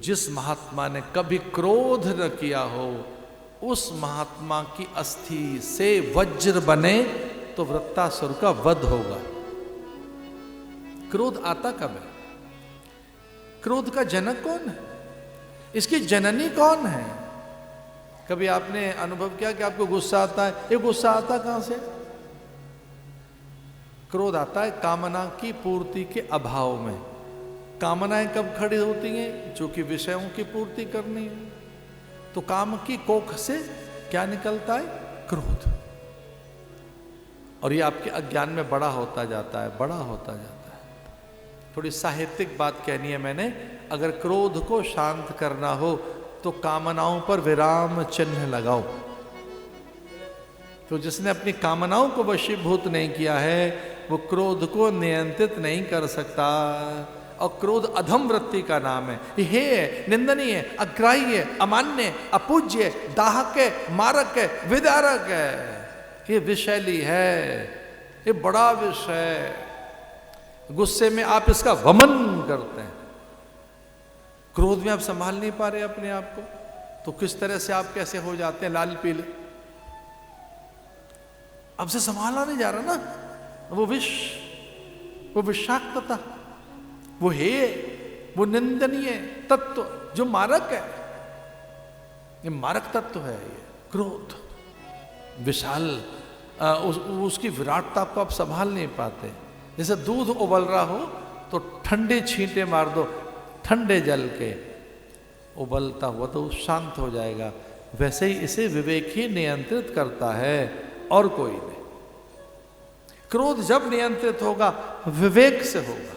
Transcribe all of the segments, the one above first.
जिस महात्मा ने कभी क्रोध न किया हो, उस महात्मा की अस्थि से वज्र बने तो वृत्तासुर का वध होगा। क्रोध आता कब है? क्रोध का जनक कौन है? इसकी जननी कौन है? कभी आपने अनुभव किया कि आपको गुस्सा आता है? ये गुस्सा आता कहां से? क्रोध आता है कामना की पूर्ति के अभाव में। कामनाएं कब खड़ी होती हैं? जो कि विषयों की पूर्ति करनी है। तो काम की कोख से क्या निकलता है? क्रोध। और ये आपके अज्ञान में बड़ा होता जाता है, बड़ा होता जाता है। थोड़ी साहित्यिक बात कहनी है मैंने। अगर क्रोध को शांत करना हो तो कामनाओं पर विराम चिन्ह लगाओ। तो जिसने अपनी कामनाओं को वशीभूत नहीं किया है, वो क्रोध को नियंत्रित नहीं कर सकता। और क्रोध अधम वृत्ति का नाम है। हे निंदनीय, अग्राह्य, अमान्य, अपूज्य, दाहक है, मारक है, विदारक है। ये विषैली है, ये बड़ा विषय। गुस्से में आप इसका वमन करते हैं, क्रोध में आप संभाल नहीं पा रहे अपने आप को, तो किस तरह से आप कैसे हो जाते हैं लाल पीले। अब से संभाला नहीं जा रहा ना, वो विष, वो विषाक्तता, वो हे, वो निंदनीय तत्व जो मारक है, ये मारक तत्व है। ये क्रोध विशाल, उसकी विराटता को आप संभाल नहीं पाते। जैसे दूध उबल रहा हो तो ठंडे छींटे मार दो ठंडे जल के, उबलता हुआ तो शांत हो जाएगा। वैसे ही इसे विवेक ही नियंत्रित करता है और कोई नहीं। क्रोध जब नियंत्रित होगा विवेक से होगा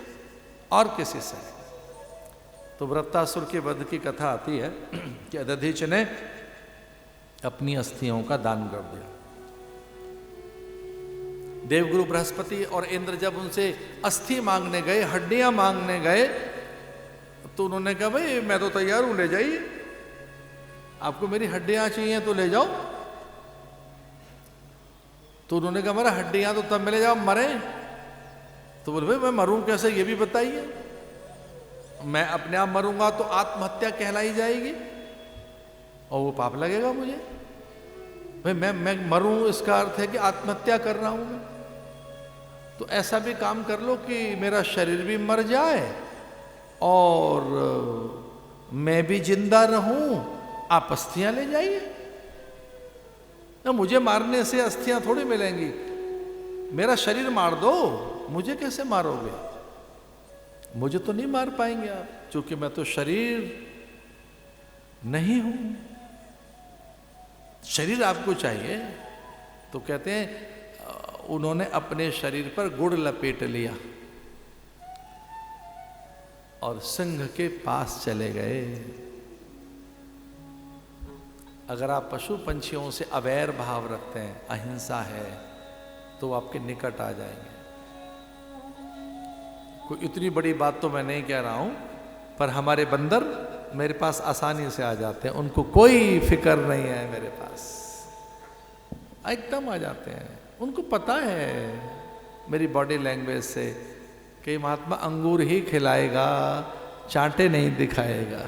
और किसी से नहीं। तो वृत्तासुर के वध की कथा आती है कि दधीच ने अपनी अस्थियों का दान कर दिया। देवगुरु बृहस्पति और इंद्र जब उनसे अस्थि मांगने गए, हड्डियां मांगने गए, तो उन्होंने कहा भाई मैं तो तैयार हूं, ले जाइए, आपको मेरी हड्डियां चाहिए तो ले जाओ। तो उन्होंने कहा हमारा हड्डियां तो तब मिले जब मरे। तो बोले भाई मैं मरूं कैसे, ये भी बताइए। मैं अपने आप मरूंगा तो आत्महत्या कहलाई जाएगी और वो पाप लगेगा मुझे। भाई मैं मरूं इसका अर्थ है कि आत्महत्या कर रहा हूं मैं। तो ऐसा भी काम कर लो कि मेरा शरीर भी मर जाए और मैं भी जिंदा रहूं, आप अस्थियां ले जाइए। ना मुझे मारने से अस्थियां थोड़ी मिलेंगी, मेरा शरीर मार दो, मुझे कैसे मारोगे? मुझे तो नहीं मार पाएंगे आप, क्योंकि मैं तो शरीर नहीं हूं। शरीर आपको चाहिए। तो कहते हैं उन्होंने अपने शरीर पर गुड़ लपेट लिया और सिंह के पास चले गए। अगर आप पशु पंछियों से अवैर भाव रखते हैं, अहिंसा है, तो आपके निकट आ जाएंगे। कोई इतनी बड़ी बात तो मैं नहीं कह रहा हूं, पर हमारे बंदर मेरे पास आसानी से आ जाते हैं, उनको कोई फिक्र नहीं है मेरे पास, एकदम आ जाते हैं। उनको पता है मेरी बॉडी लैंग्वेज से कि महात्मा अंगूर ही खिलाएगा, चांटे नहीं दिखाएगा।